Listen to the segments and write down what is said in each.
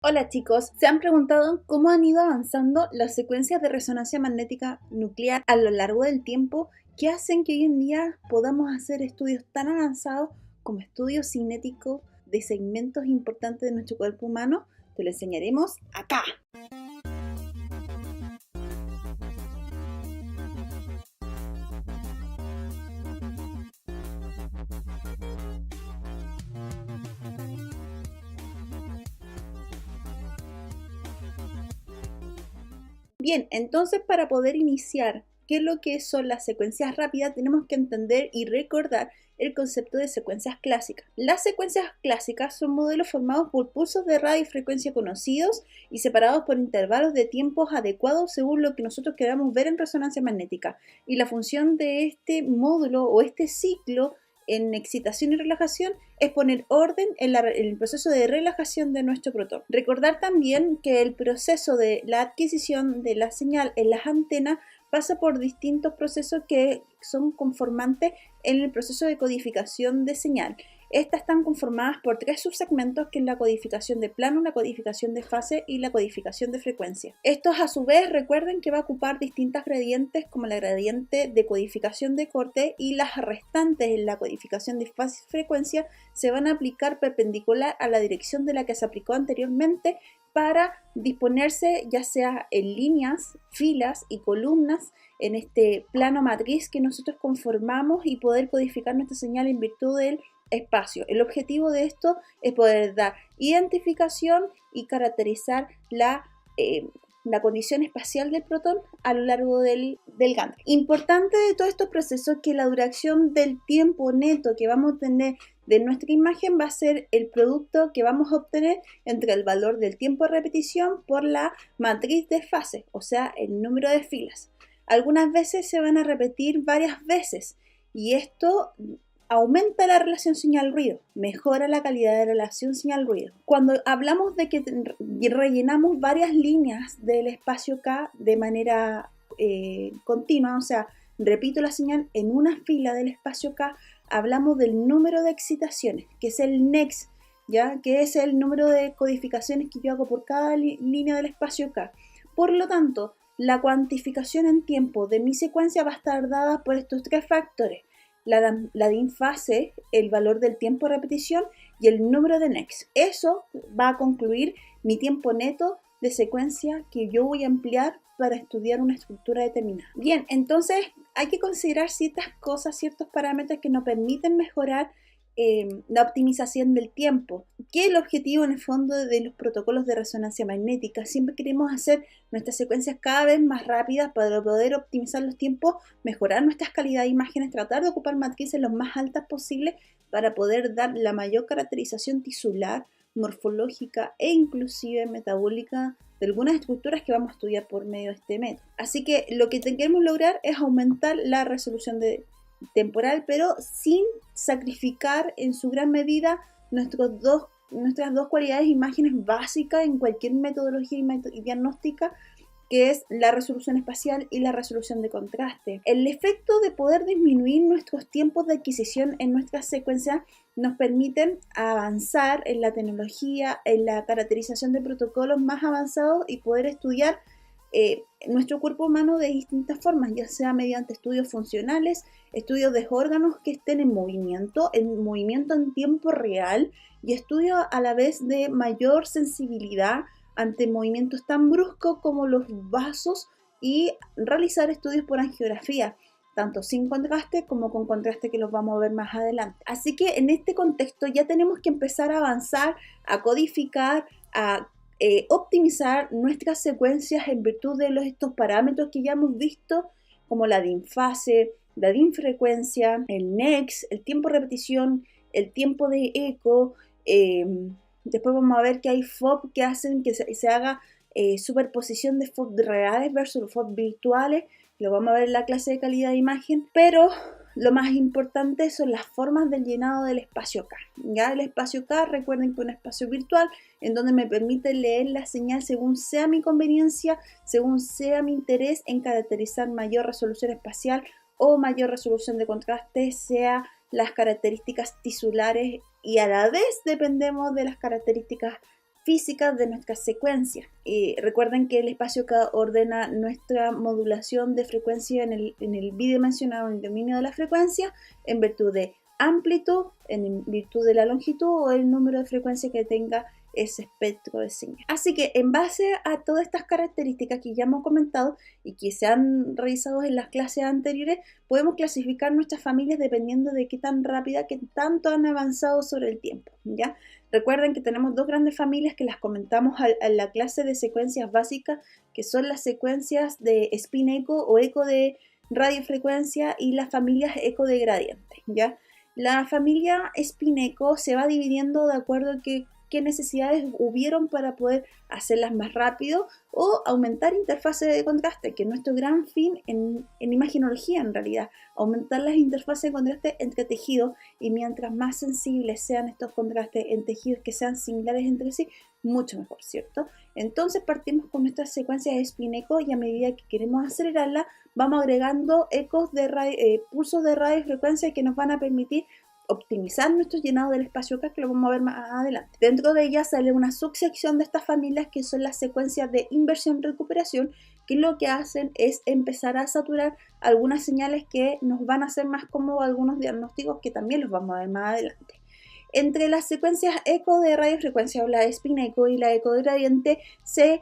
Hola chicos, ¿se han preguntado cómo han ido avanzando las secuencias de resonancia magnética nuclear a lo largo del tiempo que hacen que hoy en día podamos hacer estudios tan avanzados como estudios cinéticos de segmentos importantes de nuestro cuerpo humano? Te lo enseñaremos acá. Bien, entonces para poder iniciar qué es lo que son las secuencias rápidas, tenemos que entender y recordar el concepto de secuencias clásicas. Las secuencias clásicas son modelos formados por pulsos de radiofrecuencia conocidos y separados por intervalos de tiempos adecuados según lo que nosotros queramos ver en resonancia magnética. Y la función de este módulo o este ciclo en excitación y relajación es poner orden en el proceso de relajación de nuestro protón. Recordar también que el proceso de la adquisición de la señal en las antenas pasa por distintos procesos que son conformantes en el proceso de codificación de señal. Estas están conformadas por tres subsegmentos, que es la codificación de plano, la codificación de fase y la codificación de frecuencia. Estos a su vez recuerden que va a ocupar distintas gradientes como la gradiente de codificación de corte, y las restantes en la codificación de fase y frecuencia se van a aplicar perpendicular a la dirección de la que se aplicó anteriormente para disponerse ya sea en líneas, filas y columnas en este plano matriz que nosotros conformamos y poder codificar nuestra señal en virtud del espacio. El objetivo de esto es poder dar identificación y caracterizar la condición espacial del protón a lo largo del gantry. Importante de todos estos procesos que la duración del tiempo neto que vamos a tener de nuestra imagen va a ser el producto que vamos a obtener entre el valor del tiempo de repetición por la matriz de fase, o sea, el número de filas. Algunas veces se van a repetir varias veces y esto aumenta la relación señal-ruido, mejora la calidad de relación señal-ruido. Cuando hablamos de que rellenamos varias líneas del espacio K de manera continua, o sea, repito la señal en una fila del espacio K, hablamos del número de excitaciones, que es el nex, ¿ya? Que es el número de codificaciones que yo hago por cada línea del espacio K. Por lo tanto, la cuantificación en tiempo de mi secuencia va a estar dada por estos tres factores: la DIN fase, el valor del tiempo de repetición y el número de nex. Eso va a concluir mi tiempo neto de secuencia que yo voy a emplear para estudiar una estructura determinada. Bien, entonces hay que considerar ciertas cosas, ciertos parámetros que nos permiten mejorar la optimización del tiempo, que es el objetivo en el fondo de los protocolos de resonancia magnética. Siempre queremos hacer nuestras secuencias cada vez más rápidas para poder optimizar los tiempos, mejorar nuestras calidades de imágenes, tratar de ocupar matrices lo más altas posibles para poder dar la mayor caracterización tisular, morfológica e inclusive metabólica de algunas estructuras que vamos a estudiar por medio de este método. Así que lo que queremos lograr es aumentar la resolución temporal, pero sin sacrificar en su gran medida nuestras dos cualidades de imágenes básicas en cualquier metodología diagnóstica, que es la resolución espacial y la resolución de contraste. El efecto de poder disminuir nuestros tiempos de adquisición en nuestras secuencias nos permiten avanzar en la tecnología, en la caracterización de protocolos más avanzados y poder estudiar nuestro cuerpo humano de distintas formas, ya sea mediante estudios funcionales, estudios de órganos que estén en movimiento en tiempo real, y estudios a la vez de mayor sensibilidad ante movimientos tan bruscos como los vasos, y realizar estudios por angiografía, tanto sin contraste como con contraste, que los vamos a ver más adelante. Así que en este contexto ya tenemos que empezar a avanzar, a codificar, a optimizar nuestras secuencias en virtud de estos parámetros que ya hemos visto, como la DIN fase, la DIN frecuencia, el nex, el tiempo de repetición, el tiempo de eco. Después vamos a ver que hay FOB que hacen que se haga superposición de FOB reales versus FOB virtuales. Lo vamos a ver en la clase de calidad de imagen, pero lo más importante son las formas del llenado del espacio K. Ya el espacio K, recuerden que es un espacio virtual en donde me permite leer la señal según sea mi conveniencia, según sea mi interés en caracterizar mayor resolución espacial o mayor resolución de contraste, sea las características tisulares, y a la vez dependemos de las características físicas de nuestras secuencias. Recuerden que el espacio-K ordena nuestra modulación de frecuencia en el bidimensional, en el dominio de la frecuencia, en virtud de amplitud, en virtud de la longitud o el número de frecuencia que tenga ese espectro de señal. Así que en base a todas estas características que ya hemos comentado y que se han revisado en las clases anteriores, podemos clasificar nuestras familias dependiendo de qué tan rápida, qué tanto han avanzado sobre el tiempo, ¿ya? Recuerden que tenemos dos grandes familias que las comentamos en la clase de secuencias básicas, que son las secuencias de spin eco o eco de radiofrecuencia y las familias eco de gradiente, ¿ya? La familia spin eco se va dividiendo de acuerdo a qué necesidades hubieron para poder hacerlas más rápido o aumentar interfaces de contraste, que es nuestro gran fin en imagenología en realidad, aumentar las interfaces de contraste entre tejidos, y mientras más sensibles sean estos contrastes en tejidos que sean similares entre sí, mucho mejor, ¿cierto? Entonces partimos con nuestras secuencias de spin eco y a medida que queremos acelerarla, vamos agregando ecos de pulsos de radiofrecuencia que nos van a permitir optimizar nuestro llenado del espacio-K, que lo vamos a ver más adelante. Dentro de ella sale una subsección de estas familias que son las secuencias de inversión-recuperación, que lo que hacen es empezar a saturar algunas señales que nos van a hacer más cómodos algunos diagnósticos, que también los vamos a ver más adelante. Entre las secuencias eco de radiofrecuencia o la spin eco y la eco de gradiente se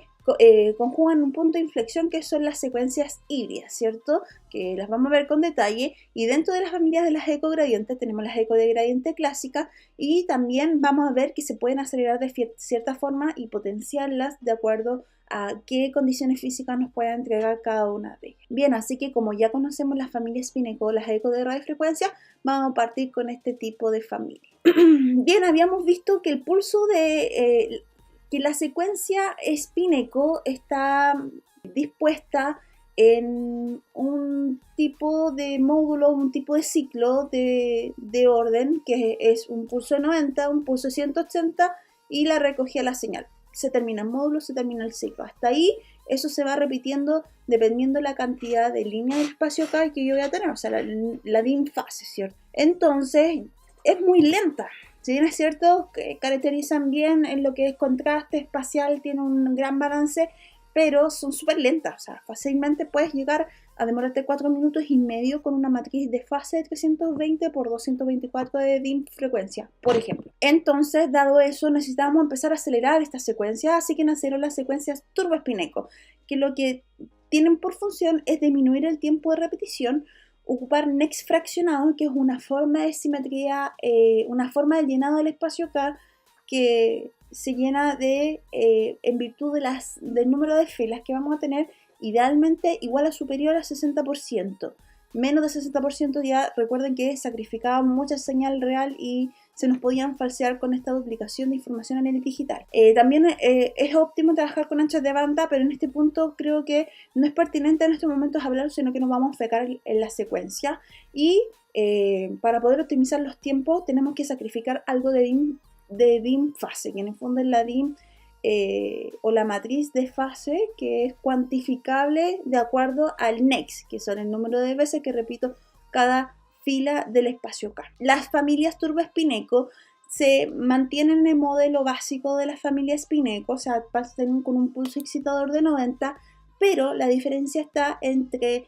conjugan un punto de inflexión, que son las secuencias híbridas, ¿cierto? Que las vamos a ver con detalle, y dentro de las familias de las eco gradientes tenemos las eco de gradiente clásica, y también vamos a ver que se pueden acelerar de cierta forma y potenciarlas de acuerdo a qué condiciones físicas nos pueda entregar cada una de ellas. Bien, así que como ya conocemos las familias spin eco o las eco de radiofrecuencia, vamos a partir con este tipo de familia. Bien, habíamos visto que el pulso de que la secuencia spin eco está dispuesta en un tipo de módulo, un tipo de ciclo de orden, que es un pulso de 90, un pulso de 180 y la recogida de la señal. Se termina el módulo, se termina el ciclo. Hasta ahí eso se va repitiendo dependiendo la cantidad de línea del espacio-K que yo voy a tener, o sea, la DIM fase, ¿cierto? Entonces, es muy lenta. Si bien es cierto que caracterizan bien en lo que es contraste espacial, tiene un gran balance, pero son súper lentas. O sea, fácilmente puedes llegar a demorarte 4 minutos y medio con una matriz de fase de 320 por 224 de DIM frecuencia, por ejemplo. Entonces, dado eso, necesitábamos empezar a acelerar esta secuencia, así que nacieron las secuencias turbo spin eco, que lo que tienen por función es disminuir el tiempo de repetición, ocupar next fraccionado, que es una forma de simetría, una forma de llenado del espacio-K que se llena en virtud del número de filas que vamos a tener, idealmente igual a superior al 60%. Menos de 60% ya recuerden que sacrificaban mucha señal real y se nos podían falsear con esta duplicación de información en el digital. También es óptimo trabajar con anchas de banda, pero en este punto creo que no es pertinente en estos momentos hablar, sino que nos vamos a enfocar en la secuencia. Y para poder optimizar los tiempos tenemos que sacrificar algo de DIM fase, que en el fondo es la DIM o la matriz de fase, que es cuantificable de acuerdo al next, que son el número de veces que repito cada fila del espacio-K. Las familias turbo spin eco se mantienen en el modelo básico de la familia spin eco, o sea, pasan con un pulso excitador de 90, pero la diferencia está entre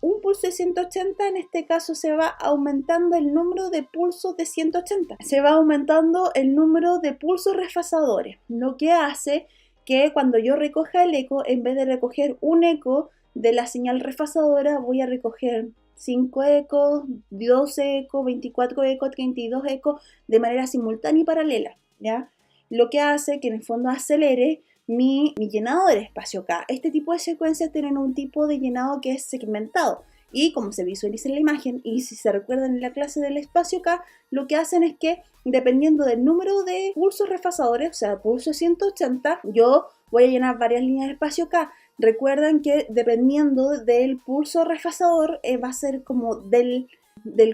un pulso de 180, en este caso se va aumentando el número de pulsos de 180, se va aumentando el número de pulsos resfasadores, lo que hace que cuando yo recoja el eco, en vez de recoger un eco de la señal resfasadora, voy a recoger 5 ecos, 12 ecos, 24 ecos, 32 ecos de manera simultánea y paralela, ¿ya? Lo que hace que en el fondo acelere mi llenado del espacio-K. Este tipo de secuencias tienen un tipo de llenado que es segmentado, y como se visualiza en la imagen, y si se recuerdan en la clase del espacio-K, lo que hacen es que dependiendo del número de pulsos resfasadores, o sea, pulso 180, yo voy a llenar varias líneas de espacio-K. Recuerden que dependiendo del pulso resfasador va a ser como del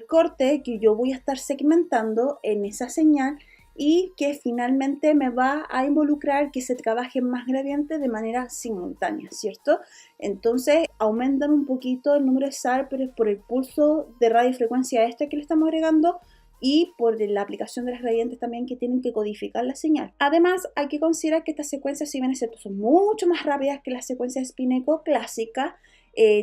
corte que yo voy a estar segmentando en esa señal, y que finalmente me va a involucrar que se trabaje más gradientes de manera simultánea, ¿cierto? Entonces aumentan un poquito el número de SAR, pero es por el pulso de radiofrecuencia que le estamos agregando y por la aplicación de las gradientes también que tienen que codificar la señal. Además, hay que considerar que estas secuencias, si bien es cierto, son mucho más rápidas que las secuencias spin-echo clásicas,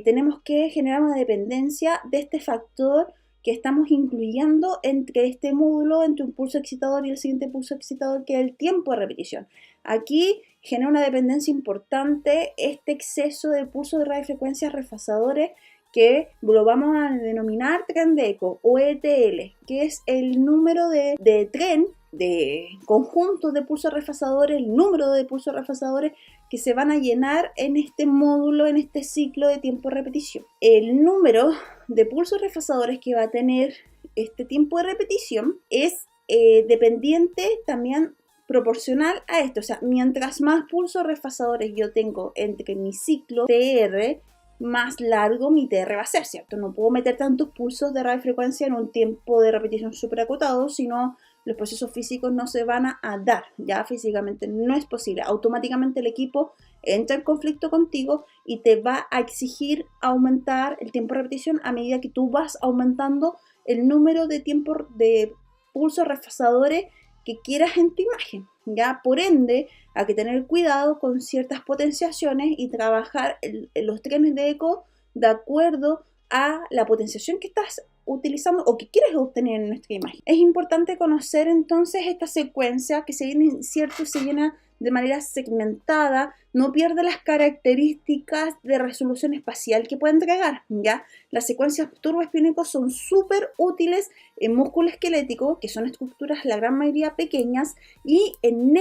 tenemos que generar una dependencia de este factor que estamos incluyendo entre este módulo, entre un pulso excitador y el siguiente pulso excitador, que es el tiempo de repetición. Aquí genera una dependencia importante este exceso de pulsos de radiofrecuencias refasadores, que lo vamos a denominar tren de eco o ETL, que es el número de tren, de conjuntos de pulsos refasadores, el número de pulsos refasadores que se van a llenar en este módulo, en este ciclo de tiempo de repetición. El número de pulsos refasadores que va a tener este tiempo de repetición es dependiente también proporcional a esto. O sea, mientras más pulsos refasadores yo tengo entre mi ciclo TR, más largo mi TR va a ser, ¿cierto? No puedo meter tantos pulsos de radiofrecuencia en un tiempo de repetición súper acotado, sino los procesos físicos no se van a dar, ya físicamente no es posible. Automáticamente el equipo entra en conflicto contigo y te va a exigir aumentar el tiempo de repetición a medida que tú vas aumentando el número de tiempos de pulsos refasadores que quieras en tu imagen, ya por ende hay que tener cuidado con ciertas potenciaciones y trabajar los trenes de eco de acuerdo a la potenciación que estás utilizando o que quieres obtener en nuestra imagen. Es importante conocer entonces esta secuencia que se llena de manera segmentada, no pierde las características de resolución espacial que puede entregar, ¿ya? Las secuencias turboespinecos son súper útiles en músculo esquelético, que son estructuras la gran mayoría pequeñas, y en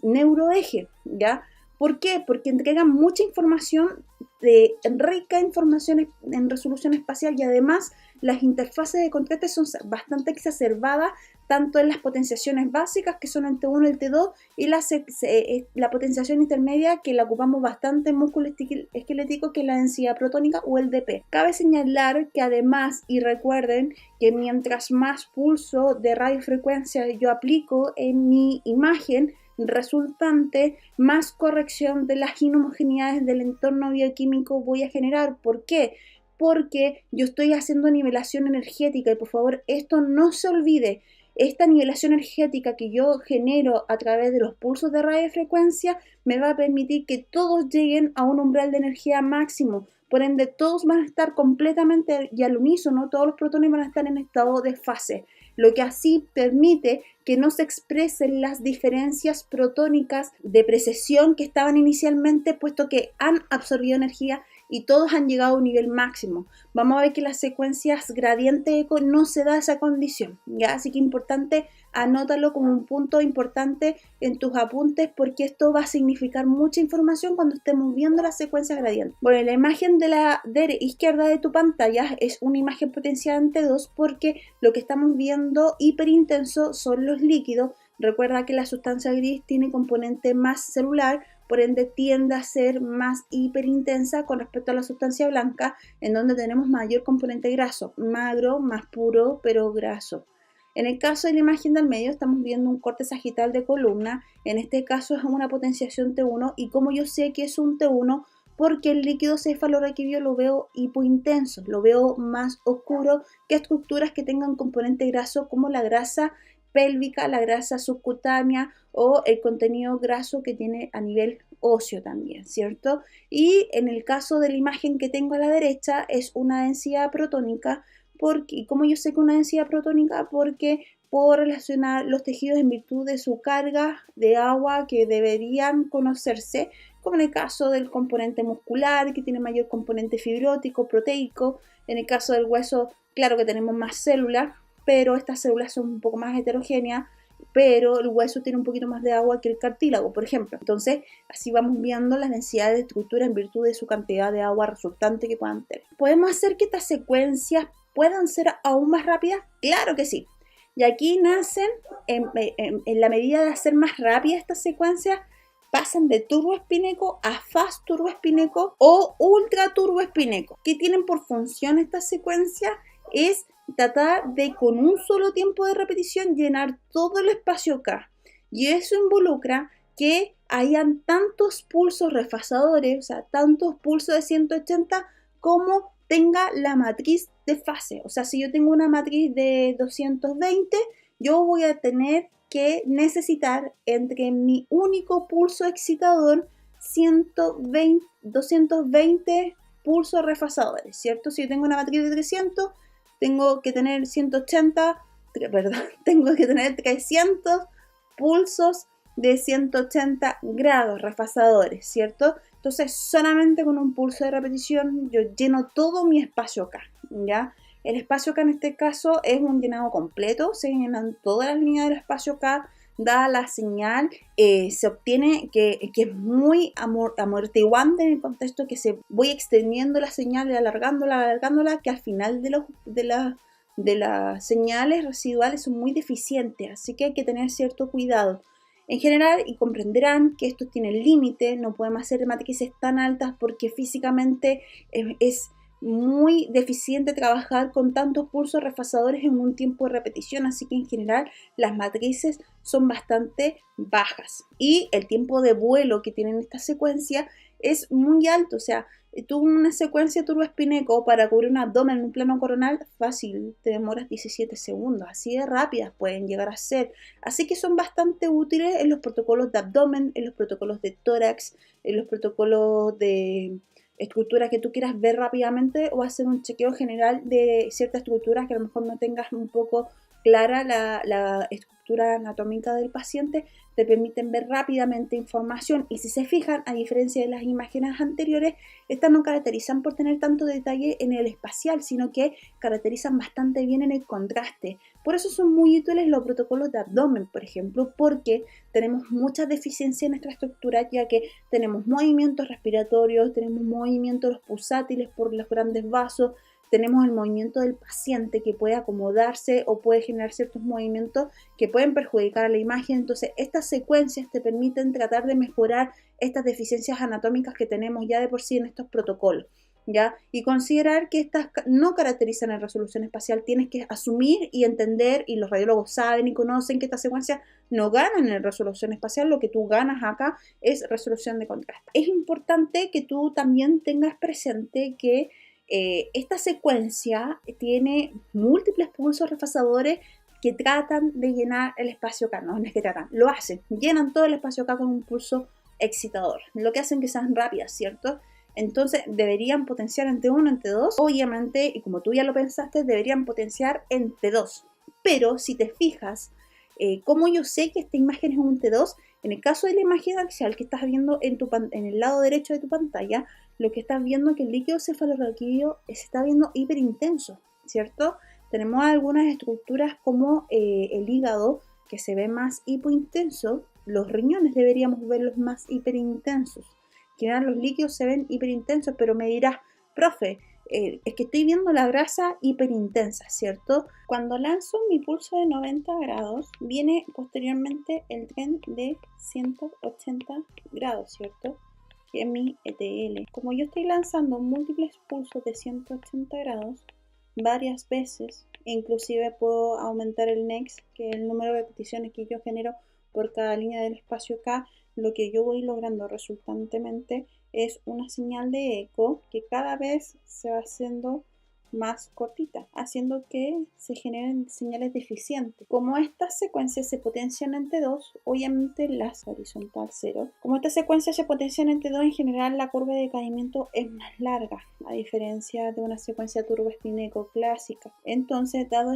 neuroeje, ¿ya? ¿Por qué? Porque entregan mucha información, rica información en resolución espacial, y además las interfaces de contraste son bastante exacerbadas, tanto en las potenciaciones básicas, que son el T1 y el T2, y la potenciación intermedia, que la ocupamos bastante en músculo esquelético, que es la densidad protónica o el dP. Cabe señalar que además, y recuerden que mientras más pulso de radiofrecuencia yo aplico en mi imagen resultante, más corrección de las inhomogeneidades del entorno bioquímico voy a generar. ¿Por qué? Porque yo estoy haciendo nivelación energética, y por favor esto no se olvide. Esta nivelación energética que yo genero a través de los pulsos de radiofrecuencia me va a permitir que todos lleguen a un umbral de energía máximo. Por ende, todos van a estar completamente y al unísono, todos los protones van a estar en estado de fase, lo que así permite que no se expresen las diferencias protónicas de precesión que estaban inicialmente, puesto que han absorbido energía y todos han llegado a un nivel máximo. Vamos a ver que las secuencias gradiente eco no se da esa condición, ¿ya? Así que importante, anótalo como un punto importante en tus apuntes, porque esto va a significar mucha información cuando estemos viendo las secuencias gradientes. Bueno, la imagen de la izquierda de tu pantalla es una imagen potenciada en T2, porque lo que estamos viendo hiperintenso son los líquidos. Recuerda que la sustancia gris tiene componente más celular, por ende tiende a ser más hiperintensa con respecto a la sustancia blanca, en donde tenemos mayor componente graso, magro, más puro, pero graso. En el caso de la imagen del medio estamos viendo un corte sagital de columna, en este caso es una potenciación T1, y como yo sé que es un T1, porque el líquido cefalorraquídeo lo veo hipointenso, lo veo más oscuro que estructuras que tengan componente graso como la grasa pélvica, la grasa subcutánea o el contenido graso que tiene a nivel óseo también, ¿cierto? Y en el caso de la imagen que tengo a la derecha es una densidad protónica. ¿Y cómo yo sé que una densidad protónica? Porque puedo relacionar los tejidos en virtud de su carga de agua que deberían conocerse, como en el caso del componente muscular, que tiene mayor componente fibrótico, proteico. En el caso del hueso, claro que tenemos más células, pero estas células son un poco más heterogéneas, pero el hueso tiene un poquito más de agua que el cartílago, por ejemplo. Entonces, así vamos viendo las densidades de estructura en virtud de su cantidad de agua resultante que puedan tener. ¿Podemos hacer que estas secuencias puedan ser aún más rápidas? Claro que sí. Y aquí nacen, en la medida de hacer más rápidas estas secuencias, pasan de turboespinecos a fast turboespinecos o ultra turboespinecos. ¿Qué tienen por función estas secuencias? Es tratar de, con un solo tiempo de repetición, llenar todo el espacio K. Y eso involucra que hayan tantos pulsos refasadores, o sea, tantos pulsos de 180 como tenga la matriz de fase. O sea, si yo tengo una matriz de 220, yo voy a tener que necesitar entre mi único pulso excitador 220 pulsos refasadores, ¿cierto? Si yo tengo una matriz de 300, tengo que tener 300 pulsos de 180 grados refasadores, ¿cierto? Entonces, solamente con un pulso de repetición yo lleno todo mi espacio K, ¿ya? El espacio K en este caso es un llenado completo, se llenan todas las líneas del espacio K, da la señal, se obtiene que es muy amortiguante en el contexto que voy extendiendo la señal y alargándola, que al final de las señales residuales son muy deficientes, así que hay que tener cierto cuidado. En general, y comprenderán que esto tiene límite, no podemos hacer matrices tan altas porque físicamente es muy deficiente trabajar con tantos pulsos refasadores en un tiempo de repetición, así que en general las matrices son bastante bajas y el tiempo de vuelo que tienen esta secuencia es muy alto. O sea, tú una secuencia turboespineco para cubrir un abdomen en un plano coronal fácil, te demoras 17 segundos, así de rápidas pueden llegar a ser, así que son bastante útiles en los protocolos de abdomen, en los protocolos de tórax, en los protocolos de estructuras que tú quieras ver rápidamente o hacer un chequeo general de ciertas estructuras que a lo mejor no tengas un poco clara la estructura anatómica del paciente, te permiten ver rápidamente información y si se fijan, a diferencia de las imágenes anteriores, estas no caracterizan por tener tanto detalle en el espacial, sino que caracterizan bastante bien en el contraste. Por eso son muy útiles los protocolos de abdomen, por ejemplo, porque tenemos mucha deficiencia en nuestra estructura, ya que tenemos movimientos respiratorios, tenemos movimientos de los pulsátiles por los grandes vasos, tenemos el movimiento del paciente que puede acomodarse o puede generar ciertos movimientos que pueden perjudicar a la imagen. Entonces, estas secuencias te permiten tratar de mejorar estas deficiencias anatómicas que tenemos ya de por sí en estos protocolos, ¿ya? Y considerar que estas no caracterizan en resolución espacial, tienes que asumir y entender, y los radiólogos saben y conocen que estas secuencias no ganan en resolución espacial, lo que tú ganas acá es resolución de contraste. Es importante que tú también tengas presente que esta secuencia tiene múltiples pulsos refasadores que tratan de llenar el espacio K, no es que tratan, lo hacen, llenan todo el espacio K con un pulso excitador, lo que hacen que sean rápidas, ¿cierto? Entonces deberían potenciar en T1, en T2, obviamente, y como tú ya lo pensaste, deberían potenciar en T2, pero si te fijas, ¿cómo yo sé que esta imagen es un T2? En el caso de la imagen axial que estás viendo en el lado derecho de tu pantalla, lo que estás viendo es que el líquido cefalorraquídeo se está viendo hiperintenso, ¿cierto? Tenemos algunas estructuras como el hígado que se ve más hipointenso, los riñones deberíamos verlos más hiperintensos. En general los líquidos se ven hiperintensos, pero me dirás, profe, es que estoy viendo la grasa hiperintensa, ¿cierto? Cuando lanzo mi pulso de 90 grados, viene posteriormente el tren de 180 grados, ¿cierto? Que es mi ETL. Como yo estoy lanzando múltiples pulsos de 180 grados varias veces, inclusive puedo aumentar el next, que es el número de repeticiones que yo genero por cada línea del espacio K, lo que yo voy logrando resultantemente es una señal de eco que cada vez se va haciendo más cortita, haciendo que se generen señales deficientes. Como estas secuencias se potencian en T2, obviamente las horizontal 0. Como estas secuencias se potencian en T2, en general la curva de decaimiento es más larga, a diferencia de una secuencia turboespineco clásica. Entonces, dado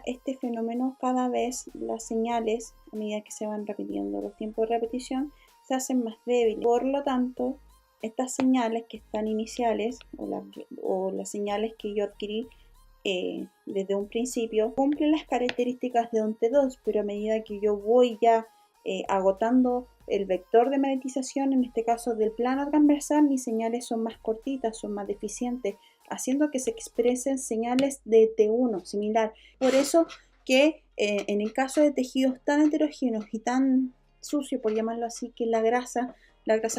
este fenómeno, cada vez las señales, a medida que se van repitiendo los tiempos de repetición, se hacen más débiles. Por lo tanto, estas señales que están iniciales o las señales que yo adquirí desde un principio cumplen las características de un T2, pero a medida que yo voy ya agotando el vector de magnetización, en este caso del plano transversal, mis señales son más cortitas, son más deficientes, haciendo que se expresen señales de T1 similar. Por eso que en el caso de tejidos tan heterogéneos y tan sucios, por llamarlo así, que la grasa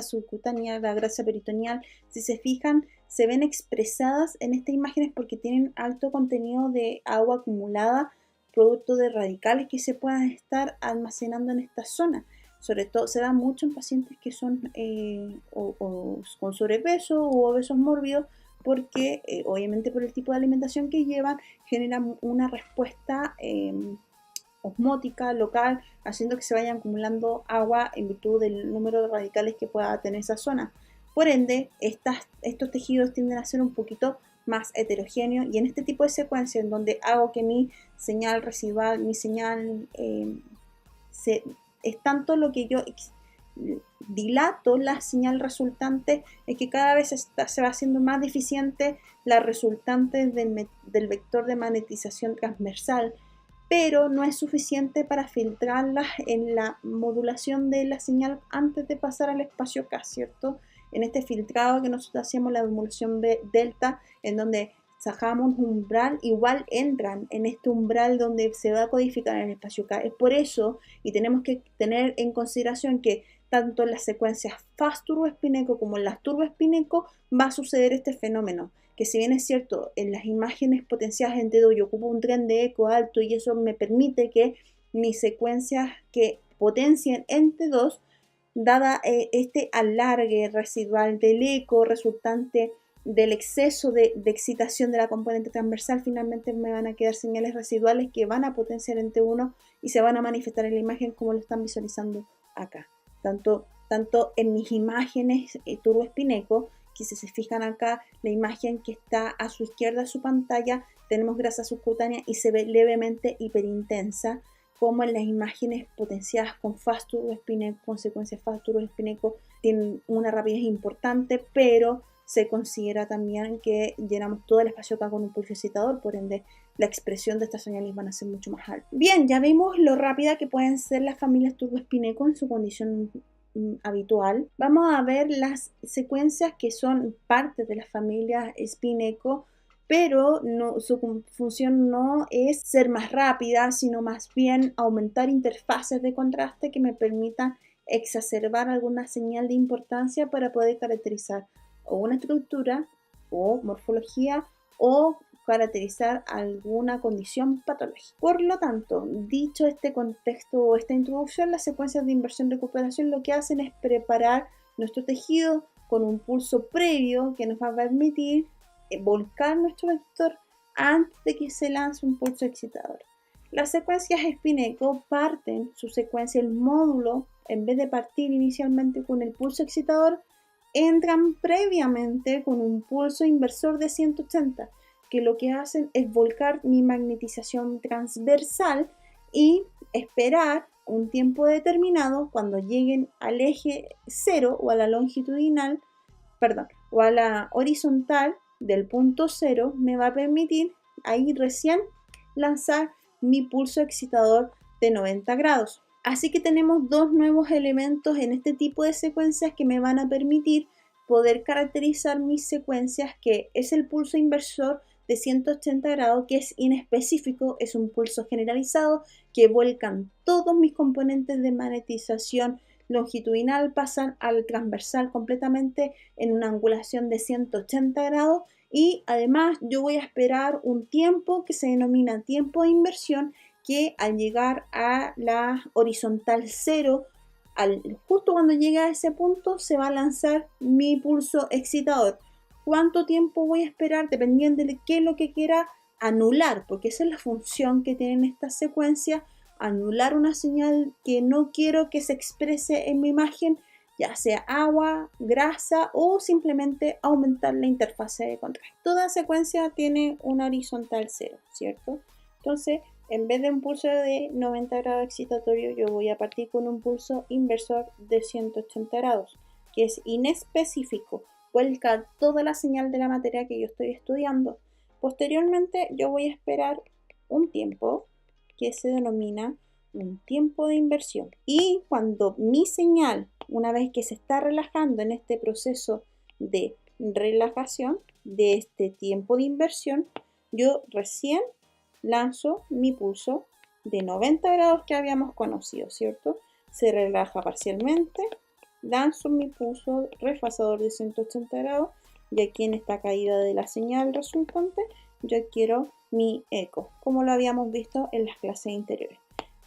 subcutánea, la grasa peritoneal, si se fijan, se ven expresadas en estas imágenes porque tienen alto contenido de agua acumulada, producto de radicales que se puedan estar almacenando en esta zona. Sobre todo se da mucho en pacientes que son o con sobrepeso u obesos mórbidos, porque obviamente por el tipo de alimentación que llevan generan una respuesta osmótica local, haciendo que se vaya acumulando agua en virtud del número de radicales que pueda tener esa zona. Por ende, estos tejidos tienden a ser un poquito más heterogéneos, y en este tipo de secuencia en donde hago que mi señal residual, mi señal es tanto lo que yo dilato la señal resultante, es que cada vez se va haciendo más deficiente la resultante del vector de magnetización transversal, pero no es suficiente para filtrarlas en la modulación de la señal antes de pasar al espacio K, ¿cierto? En este filtrado que nosotros hacíamos la emulación delta, en donde sacamos un umbral, igual entran en este umbral donde se va a codificar en el espacio K. Es por eso, y tenemos que tener en consideración que tanto en las secuencias fast turboespineco como en las turboespineco va a suceder este fenómeno, que si bien es cierto, en las imágenes potenciadas en T2 yo ocupo un tren de eco alto y eso me permite que mis secuencias que potencien en T2, dada este alargue residual del eco resultante del exceso de excitación de la componente transversal, finalmente me van a quedar señales residuales que van a potenciar en T1 y se van a manifestar en la imagen como lo están visualizando acá. Tanto en mis imágenes turboespineco, que si se fijan acá, la imagen que está a su izquierda de su pantalla, tenemos grasa subcutánea y se ve levemente hiperintensa, como en las imágenes potenciadas con fast turboespineco, con secuencias fast turboespineco, tienen una rapidez importante, pero se considera también que llenamos todo el espacio acá con un pulso excitador, por ende la expresión de estas señales van a ser mucho más alta. Bien, ya vimos lo rápida que pueden ser las familias turboespineco en su condición habitual. Vamos a ver las secuencias que son parte de las familias espineco, pero su función no es ser más rápida, sino más bien aumentar interfaces de contraste que me permitan exacerbar alguna señal de importancia para poder caracterizar o una estructura o morfología o caracterizar alguna condición patológica. Por lo tanto, dicho este contexto o esta introducción, las secuencias de inversión-recuperación lo que hacen es preparar nuestro tejido con un pulso previo que nos va a permitir volcar nuestro vector antes de que se lance un pulso excitador. Las secuencias espineco parten su secuencia, el módulo, en vez de partir inicialmente con el pulso excitador, entran previamente con un pulso inversor de 180, que lo que hacen es volcar mi magnetización transversal y esperar un tiempo determinado cuando lleguen al eje 0 o a la longitudinal, o a la horizontal del punto 0, me va a permitir ahí recién lanzar mi pulso excitador de 90 grados. Así que tenemos dos nuevos elementos en este tipo de secuencias que me van a permitir poder caracterizar mis secuencias, que es el pulso inversor de 180 grados, que es inespecífico, es un pulso generalizado que vuelcan todos mis componentes de magnetización longitudinal, pasan al transversal completamente en una angulación de 180 grados, y además yo voy a esperar un tiempo que se denomina tiempo de inversión, que al llegar a la horizontal 0, justo cuando llegue a ese punto se va a lanzar mi pulso excitador. ¿Cuánto tiempo voy a esperar? Dependiendo de qué es lo que quiera anular, porque esa es la función que tienen estas secuencias, anular una señal que no quiero que se exprese en mi imagen, ya sea agua, grasa o simplemente aumentar la interfase de contraste. Toda secuencia tiene una horizontal 0, ¿cierto? Entonces, en vez de un pulso de 90 grados excitatorio, yo voy a partir con un pulso inversor de 180 grados, que es inespecífico, vuelca toda la señal de la materia que yo estoy estudiando. Posteriormente, yo voy a esperar un tiempo que se denomina un tiempo de inversión. Y cuando mi señal, una vez que se está relajando en este proceso de relajación de este tiempo de inversión, yo recién lanzo mi pulso de 90 grados que habíamos conocido, ¿cierto? Se relaja parcialmente, lanzo mi pulso refasador de 180 grados y aquí en esta caída de la señal resultante yo quiero mi eco, como lo habíamos visto en las clases anteriores.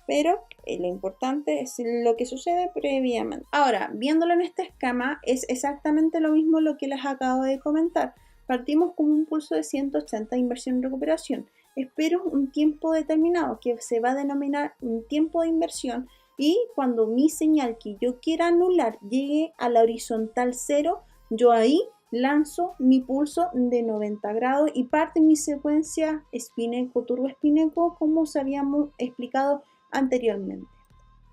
Pero lo importante es lo que sucede previamente. Ahora, viéndolo en este esquema, es exactamente lo mismo lo que les acabo de comentar. Partimos con un pulso de 180 de inversión y recuperación. Espero un tiempo determinado que se va a denominar un tiempo de inversión, y cuando mi señal que yo quiera anular llegue a la horizontal 0, yo ahí lanzo mi pulso de 90 grados y parte mi secuencia Spineco-Turbo-Spineco, como se habíamos explicado anteriormente,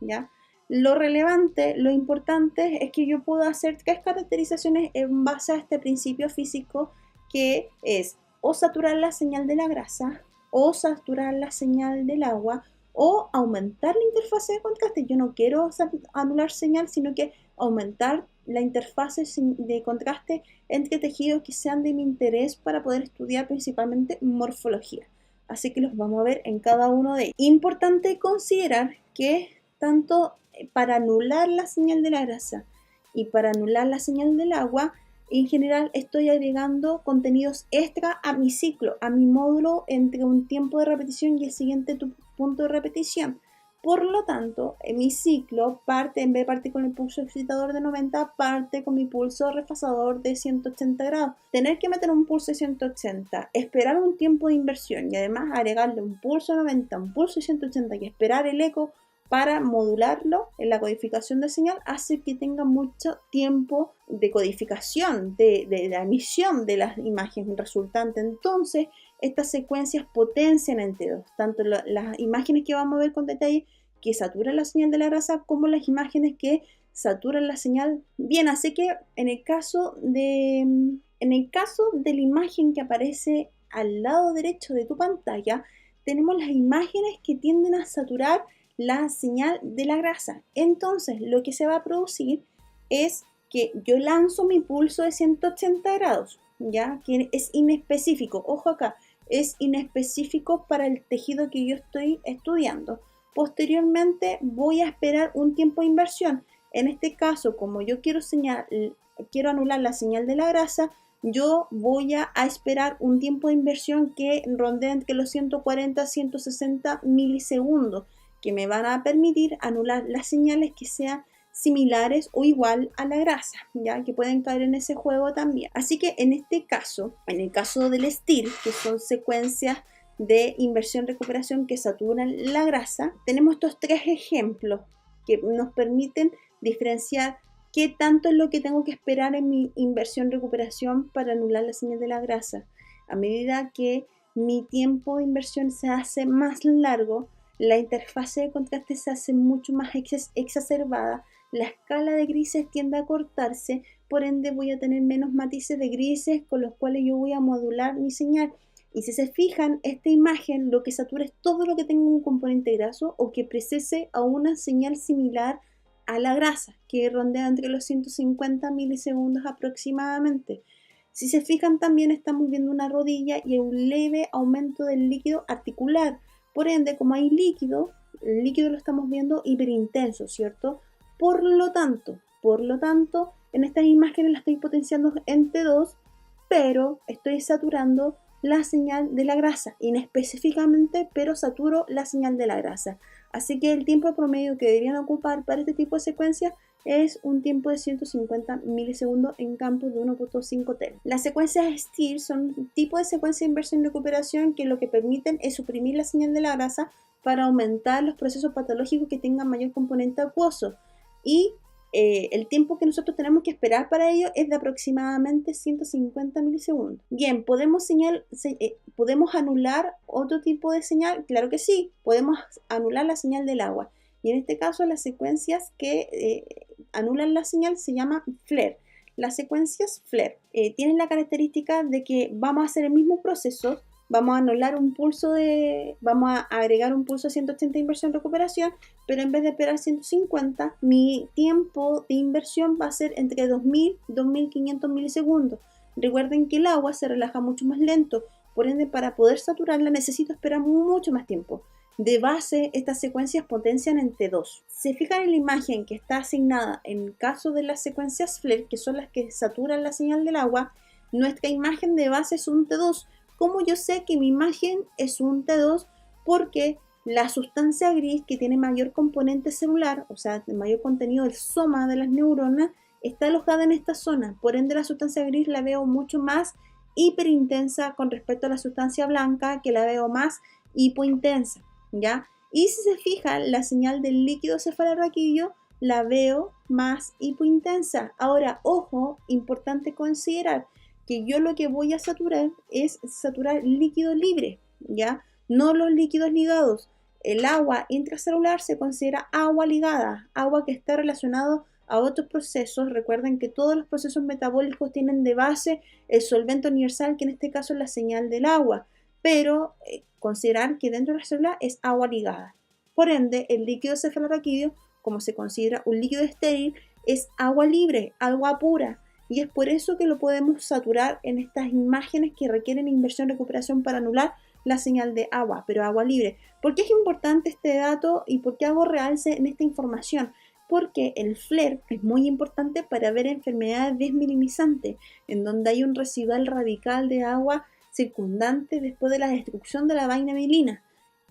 ¿ya? Lo relevante, lo importante es que yo puedo hacer 3 caracterizaciones en base a este principio físico, que es o saturar la señal de la grasa, o saturar la señal del agua, o aumentar la interfase de contraste. Yo no quiero anular señal, sino que aumentar la interfase de contraste entre tejidos que sean de mi interés para poder estudiar principalmente morfología. Así que los vamos a ver en cada uno de ellos. Importante considerar que tanto para anular la señal de la grasa y para anular la señal del agua, en general estoy agregando contenidos extra a mi ciclo, a mi módulo, entre un tiempo de repetición y el siguiente punto de repetición. Por lo tanto, en mi ciclo parte, en vez de partir con el pulso excitador de 90, parte con mi pulso refasador de 180 grados. Tener que meter un pulso de 180, esperar un tiempo de inversión y además agregarle un pulso de 90, un pulso de 180 y esperar el eco para modularlo en la codificación de señal, hace que tenga mucho tiempo de codificación, de la emisión de las imágenes resultantes. Entonces, estas secuencias potencian entre dos, tanto las imágenes que vamos a ver con detalle que saturan la señal de la grasa, como las imágenes que saturan la señal. Bien, así que en el caso de la imagen que aparece al lado derecho de tu pantalla, tenemos las imágenes que tienden a saturar la señal de la grasa. Entonces, lo que se va a producir es que yo lanzo mi pulso de 180 grados, ya que es inespecífico. Ojo acá, es inespecífico para el tejido que yo estoy estudiando. Posteriormente voy a esperar un tiempo de inversión. En este caso, como yo quiero anular la señal de la grasa, yo voy a esperar un tiempo de inversión que rondee entre los 140 a 160 milisegundos, que me van a permitir anular las señales que sean similares o igual a la grasa, ya que pueden caer en ese juego también. Así que en este caso, en el caso del STIR, que son secuencias de inversión-recuperación que saturan la grasa, tenemos estos 3 ejemplos que nos permiten diferenciar qué tanto es lo que tengo que esperar en mi inversión-recuperación para anular la señal de la grasa. A medida que mi tiempo de inversión se hace más largo, la interfase de contraste se hace mucho más exacerbada, la escala de grises tiende a cortarse, por ende voy a tener menos matices de grises con los cuales yo voy a modular mi señal. Y si se fijan, esta imagen lo que satura es todo lo que tenga un componente graso o que precese a una señal similar a la grasa, que rondea entre los 150 milisegundos aproximadamente. Si se fijan, también estamos viendo una rodilla y un leve aumento del líquido articular. Por ende, como hay líquido, el líquido lo estamos viendo hiperintenso, ¿cierto? Por lo tanto, en estas imágenes la estoy potenciando en T2, pero estoy saturando la señal de la grasa, inespecíficamente, pero saturo la señal de la grasa. Así que el tiempo promedio que deberían ocupar para este tipo de secuencia es un tiempo de 150 milisegundos en campos de 1.5 T. Las secuencias STIR son un tipo de secuencia de inversión y recuperación que lo que permiten es suprimir la señal de la grasa para aumentar los procesos patológicos que tengan mayor componente acuoso. Y el tiempo que nosotros tenemos que esperar para ello es de aproximadamente 150 milisegundos. Bien, ¿podemos anular otro tipo de señal? Claro que sí, podemos anular la señal del agua. Y en este caso las secuencias que anulan la señal se llaman FLAIR. Las secuencias FLAIR tienen la característica de que vamos a hacer el mismo proceso. Vamos a vamos a agregar un pulso de 180 inversión-recuperación, pero en vez de esperar 150, mi tiempo de inversión va a ser entre 2000 y 2500 milisegundos. Recuerden que el agua se relaja mucho más lento, por ende para poder saturarla necesito esperar mucho más tiempo. De base, estas secuencias potencian en T2. Se fijan en la imagen que está asignada en el caso de las secuencias FLAIR, que son las que saturan la señal del agua, nuestra imagen de base es un T2. ¿Cómo yo sé que mi imagen es un T2? Porque la sustancia gris, que tiene mayor componente celular, o sea, mayor contenido del soma de las neuronas, está alojada en esta zona. Por ende, la sustancia gris la veo mucho más hiperintensa con respecto a la sustancia blanca, que la veo más hipointensa, ¿ya? Y si se fijan, la señal del líquido cefalorraquídeo la veo más hipointensa. Ahora, ojo, importante considerar que yo lo que voy a saturar es saturar líquido libre, ¿ya? No los líquidos ligados. El agua intracelular se considera agua ligada, agua que está relacionado a otros procesos. Recuerden que todos los procesos metabólicos tienen de base el solvente universal, que en este caso es la señal del agua, pero considerar que dentro de la célula es agua ligada. Por ende, el líquido cefalorraquídeo, como se considera un líquido estéril, es agua libre, agua pura, y es por eso que lo podemos saturar en estas imágenes que requieren inversión recuperación para anular la señal de agua, pero agua libre. ¿Por qué es importante este dato y por qué hago realce en esta información? Porque el FLAIR es muy importante para ver enfermedades desmineralizantes, en donde hay un residual radical de agua circundante después de la destrucción de la vaina mielina,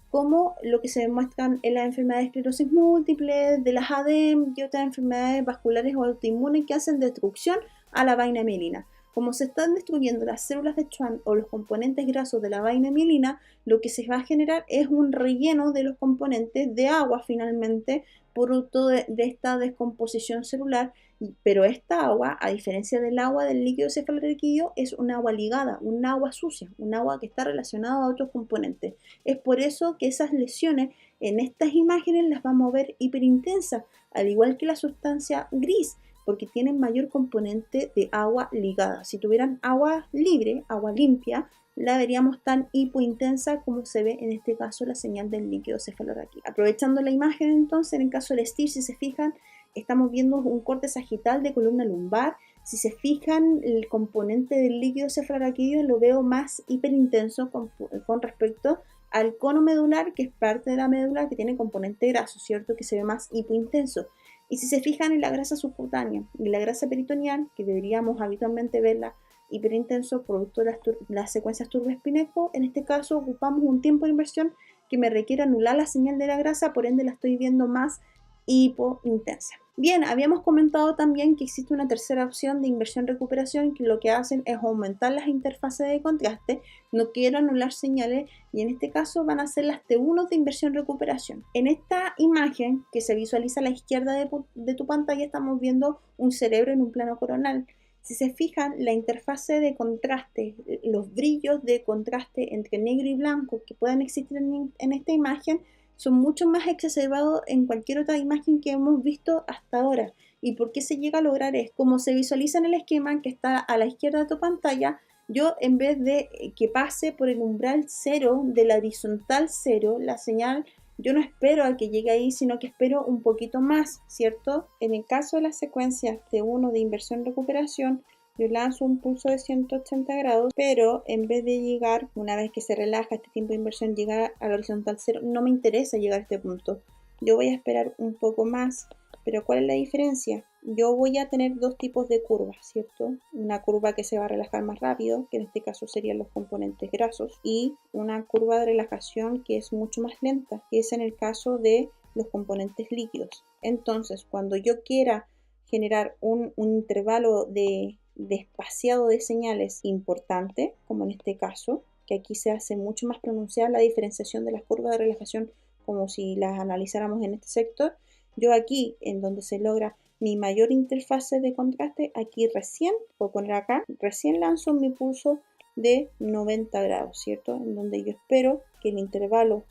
como lo que se demuestran en las enfermedades de esclerosis múltiple, de las ADEM y otras enfermedades vasculares o autoinmunes que hacen destrucción a la vaina mielina. Como se están destruyendo las células de Schwann o los componentes grasos de la vaina mielina, lo que se va a generar es un relleno de los componentes de agua finalmente, producto de esta descomposición celular, pero esta agua, a diferencia del agua del líquido cefalorraquídeo, es un agua ligada, un agua sucia, un agua que está relacionada a otros componentes. Es por eso que esas lesiones en estas imágenes las vamos a ver hiperintensas, al igual que la sustancia gris, porque tienen mayor componente de agua ligada. Si tuvieran agua libre, agua limpia, la veríamos tan hipointensa como se ve en este caso la señal del líquido cefalorraquídeo. Aprovechando la imagen entonces, en el caso del STIR, si se fijan, estamos viendo un corte sagital de columna lumbar. Si se fijan, el componente del líquido cefalorraquídeo lo veo más hiperintenso con respecto al cono medular, que es parte de la médula que tiene componente graso, ¿cierto? Que se ve más hipointenso. Y si se fijan en la grasa subcutánea y la grasa peritoneal, que deberíamos habitualmente verla hiperintenso producto de las secuencias Turbo-Espineco, en este caso ocupamos un tiempo de inversión que me requiere anular la señal de la grasa, por ende la estoy viendo más hipointensa. Bien, habíamos comentado también que existe una tercera opción de inversión-recuperación, que lo que hacen es aumentar las interfaces de contraste. No quiero anular señales y en este caso van a ser las T1 de inversión-recuperación. En esta imagen que se visualiza a la izquierda de tu pantalla estamos viendo un cerebro en un plano coronal. Si se fijan, la interfase de contraste, los brillos de contraste entre negro y blanco que puedan existir en esta imagen, son mucho más exacerbados en cualquier otra imagen que hemos visto hasta ahora. ¿Y por qué se llega a lograr esto? Como se visualiza en el esquema que está a la izquierda de tu pantalla, yo en vez de que pase por el umbral 0 de la horizontal 0, la señal, yo no espero a que llegue ahí, sino que espero un poquito más, ¿cierto? En el caso de las secuencias T1 de inversión-recuperación, yo lanzo un pulso de 180 grados, pero en vez de llegar, una vez que se relaja este tiempo de inversión, llegar al horizontal 0, no me interesa llegar a este punto. Yo voy a esperar un poco más, pero ¿cuál es la diferencia? Yo voy a tener dos tipos de curvas, ¿cierto? Una curva que se va a relajar más rápido, que en este caso serían los componentes grasos, y una curva de relajación que es mucho más lenta, que es en el caso de los componentes líquidos. Entonces, cuando yo quiera generar un intervalo de espaciado de señales importante, como en este caso, que aquí se hace mucho más pronunciada la diferenciación de las curvas de relajación como si las analizáramos en este sector. Yo aquí, en donde se logra mi mayor interfase de contraste, aquí recién, voy a poner acá, recién lanzo mi pulso de 90 grados, ¿cierto? En donde yo espero que el intervalo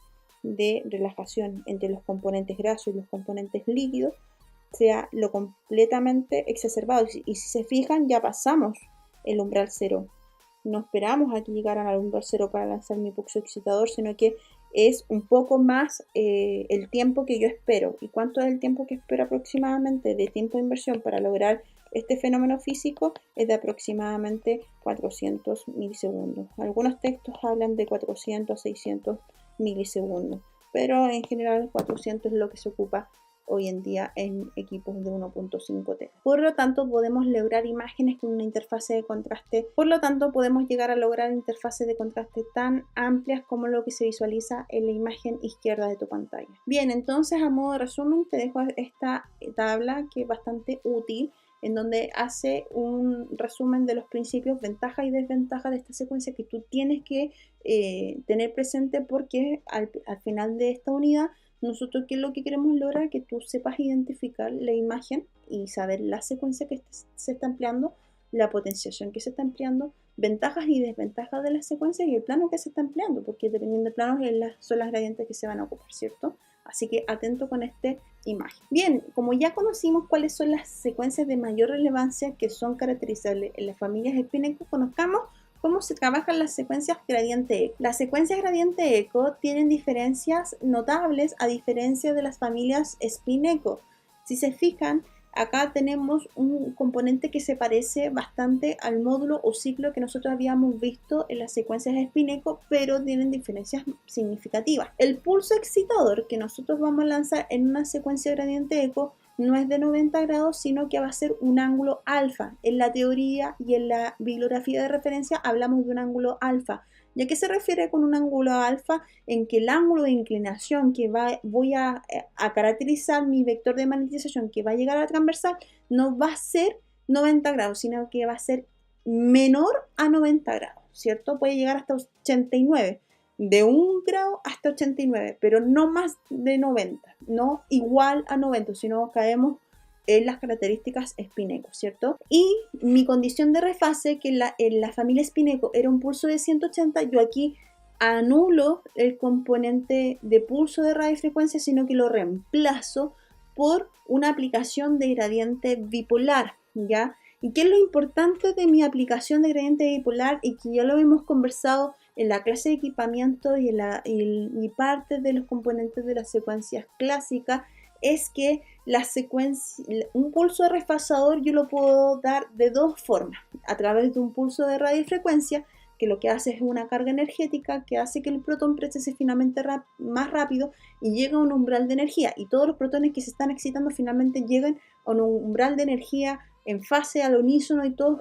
de relajación entre los componentes grasos y los componentes líquidos sea lo completamente exacerbado. Y si se fijan, ya pasamos el umbral 0. No esperamos a que llegaran al umbral 0 para lanzar mi pulso excitador, sino que es un poco más el tiempo que yo espero. ¿Y cuánto es el tiempo que espero aproximadamente de tiempo de inversión para lograr este fenómeno físico? Es de aproximadamente 400 milisegundos. Algunos textos hablan de 400 a 600 milisegundos, pero en general 400 es lo que se ocupa hoy en día en equipos de 1.5 T. Por lo tanto, podemos lograr imágenes con una interfase de contraste. Por lo tanto, podemos llegar a lograr interfaces de contraste tan amplias como lo que se visualiza en la imagen izquierda de tu pantalla. Bien, entonces a modo de resumen te dejo esta tabla que es bastante útil en donde hace un resumen de los principios, ventajas y desventajas de esta secuencia que tú tienes que tener presente, porque al final de esta unidad nosotros qué es lo que queremos lograr, que tú sepas identificar la imagen y saber la secuencia que se está empleando, la potenciación que se está empleando, ventajas y desventajas de las secuencias y el plano que se está empleando, porque dependiendo del plano son las gradientes que se van a ocupar, ¿cierto? Así que atento con esta imagen. Bien, como ya conocimos cuáles son las secuencias de mayor relevancia que son caracterizables en las familias Spinnaker, conozcamos cómo se trabajan las secuencias gradiente eco. Las secuencias gradiente eco tienen diferencias notables a diferencia de las familias spin-eco. Si se fijan, acá tenemos un componente que se parece bastante al módulo o ciclo que nosotros habíamos visto en las secuencias spin-eco, pero tienen diferencias significativas. El pulso excitador que nosotros vamos a lanzar en una secuencia gradiente eco no es de 90 grados, sino que va a ser un ángulo alfa. En la teoría y en la bibliografía de referencia hablamos de un ángulo alfa. ¿Y a qué se refiere con un ángulo alfa? En que el ángulo de inclinación que voy a caracterizar mi vector de magnetización que va a llegar a la transversal no va a ser 90 grados, sino que va a ser menor a 90 grados, ¿cierto? Puede llegar hasta 89, de 1 grado hasta 89, pero no más de 90, no igual a 90, sino caemos en las características Spinnaker, ¿cierto? Y mi condición de refase, que en la familia Spinnaker era un pulso de 180, yo aquí anulo el componente de pulso de radiofrecuencia, sino que lo reemplazo por una aplicación de gradiente bipolar, ¿ya? ¿Y qué es lo importante de mi aplicación de gradiente bipolar? Y que ya lo hemos conversado en la clase de equipamiento y parte de los componentes de las secuencias clásicas, es que un pulso de refasador yo lo puedo dar de dos formas: a través de un pulso de radiofrecuencia, que lo que hace es una carga energética que hace que el protón procese finalmente más rápido y llega a un umbral de energía, y todos los protones que se están excitando finalmente llegan a un umbral de energía en fase al unísono y todos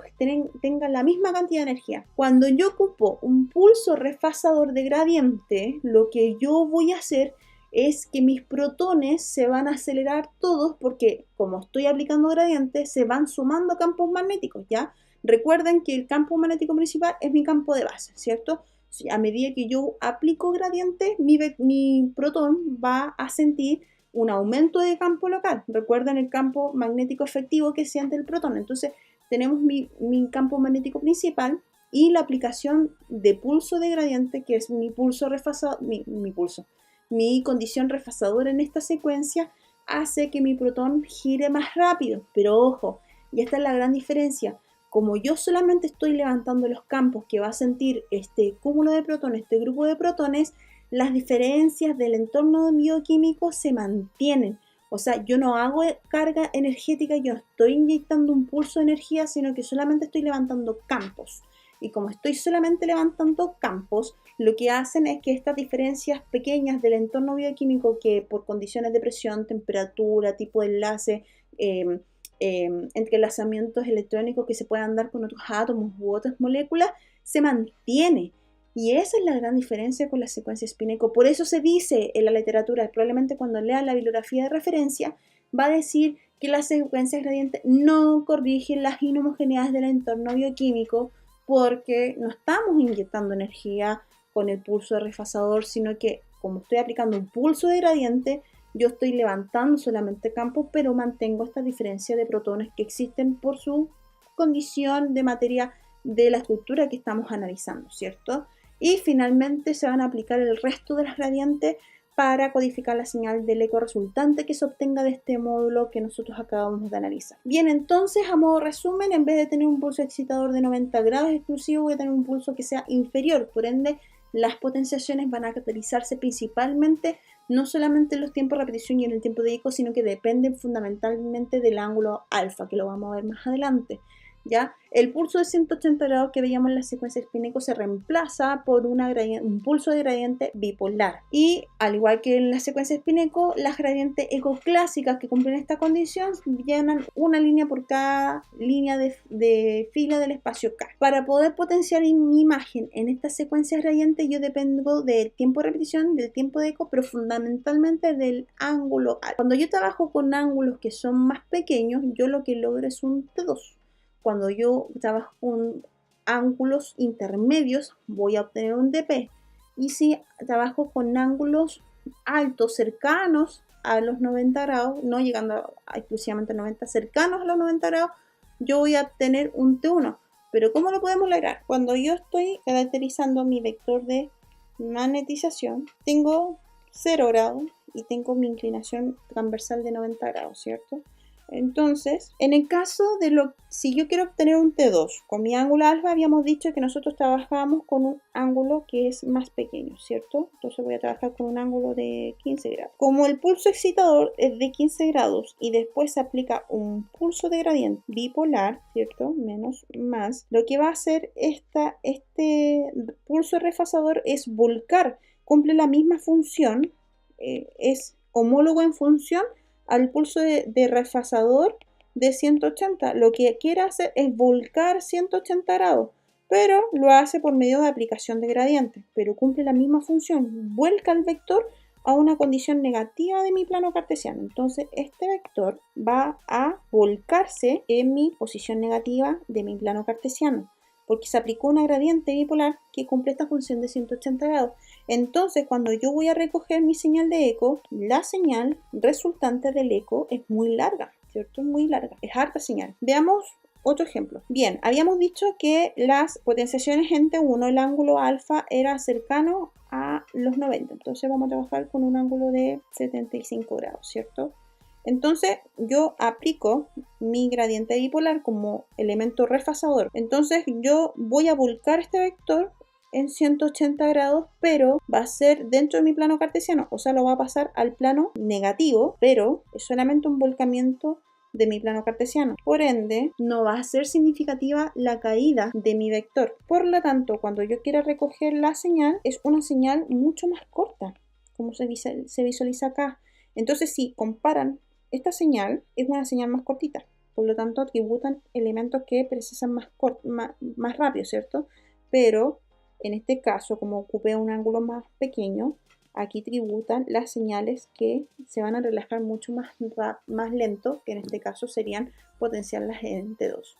tengan la misma cantidad de energía. Cuando yo ocupo un pulso refasador de gradiente, lo que yo voy a hacer es que mis protones se van a acelerar todos, porque como estoy aplicando gradiente, se van sumando campos magnéticos, ¿ya? Recuerden que el campo magnético principal es mi campo de base, ¿cierto? A medida que yo aplico gradiente, mi protón va a sentir un aumento de campo local. Recuerden el campo magnético efectivo que siente el protón. Entonces tenemos mi campo magnético principal y la aplicación de pulso de gradiente, que es mi pulso refasado, mi condición refasadora en esta secuencia, hace que mi protón gire más rápido. Pero ojo, y esta es la gran diferencia: como yo solamente estoy levantando los campos que va a sentir este cúmulo de protones, este grupo de protones, las diferencias del entorno bioquímico se mantienen. O sea, yo no hago carga energética, yo no estoy inyectando un pulso de energía, sino que solamente estoy levantando campos. Y como estoy solamente levantando campos, lo que hacen es que estas diferencias pequeñas del entorno bioquímico, que por condiciones de presión, temperatura, tipo de enlace, entrelazamientos electrónicos que se puedan dar con otros átomos u otras moléculas, se mantiene. Y esa es la gran diferencia con la secuencia Spinnaker. Por eso se dice en la literatura, probablemente cuando lea la bibliografía de referencia, va a decir que las secuencias gradientes no corrigen las inhomogeneidades del entorno bioquímico, porque no estamos inyectando energía con el pulso de refasador, sino que como estoy aplicando un pulso de gradiente, yo estoy levantando solamente campos, pero mantengo esta diferencia de protones que existen por su condición de materia de la estructura que estamos analizando, ¿cierto? Y finalmente se van a aplicar el resto de las gradientes para codificar la señal del eco resultante que se obtenga de este módulo que nosotros acabamos de analizar. Bien, entonces, a modo resumen, en vez de tener un pulso excitador de 90 grados exclusivo, voy a tener un pulso que sea inferior. Por ende, las potenciaciones van a caracterizarse principalmente no solamente en los tiempos de repetición y en el tiempo de eco, sino que dependen fundamentalmente del ángulo alfa, que lo vamos a ver más adelante. ¿ya? El pulso de 180 grados que veíamos en la secuencia Spin-Echo se reemplaza por un pulso de gradiente bipolar. Y al igual que en la secuencia Spin-Echo, las gradientes eco clásicas que cumplen esta condición llenan una línea por cada línea de fila del espacio K. Para poder potenciar mi imagen en esta secuencia gradiente, yo dependo del tiempo de repetición, del tiempo de eco, pero fundamentalmente del ángulo. Cuando yo trabajo con ángulos que son más pequeños, yo lo que logro es un T2. Cuando yo trabajo con ángulos intermedios, voy a obtener un DP. Y si trabajo con ángulos altos, cercanos a los 90 grados, no llegando exclusivamente a 90, cercanos a los 90 grados, yo voy a obtener un T1. Pero ¿cómo lo podemos lograr? Cuando yo estoy caracterizando mi vector de magnetización, tengo 0 grados y tengo mi inclinación transversal de 90 grados, ¿cierto? Entonces, en el caso de si yo quiero obtener un T2 con mi ángulo alfa, habíamos dicho que nosotros trabajábamos con un ángulo que es más pequeño, ¿cierto? Entonces voy a trabajar con un ángulo de 15 grados. Como el pulso excitador es de 15 grados y después se aplica un pulso de gradiente bipolar, ¿cierto? Menos, más. Lo que va a hacer este pulso refasador es volcar, cumple la misma función, es homólogo en función al pulso de refasador de 180. Lo que quiere hacer es volcar 180 grados, pero lo hace por medio de aplicación de gradiente, pero cumple la misma función, vuelca el vector a una condición negativa de mi plano cartesiano. Entonces este vector va a volcarse en mi posición negativa de mi plano cartesiano, porque se aplicó una gradiente bipolar que cumple esta función de 180 grados. Entonces, cuando yo voy a recoger mi señal de eco, la señal resultante del eco es muy larga, ¿cierto? Muy larga, es harta señal. Veamos otro ejemplo. Bien, habíamos dicho que las potenciaciones en T1, el ángulo alfa era cercano a los 90. Entonces vamos a trabajar con un ángulo de 75 grados, ¿cierto? Entonces yo aplico mi gradiente bipolar como elemento refasador. Entonces yo voy a volcar este vector en 180 grados, pero va a ser dentro de mi plano cartesiano, o sea, lo va a pasar al plano negativo, pero es solamente un volcamiento de mi plano cartesiano. Por ende, no va a ser significativa la caída de mi vector. Por lo tanto, cuando yo quiera recoger la señal, es una señal mucho más corta, como se visualiza acá. Entonces, si comparan, esta señal es una señal más cortita, por lo tanto tributan elementos que procesan más rápido, ¿cierto? Pero en este caso, como ocupé un ángulo más pequeño, aquí tributan las señales que se van a relajar mucho más lento, que en este caso serían potenciarlas en T2.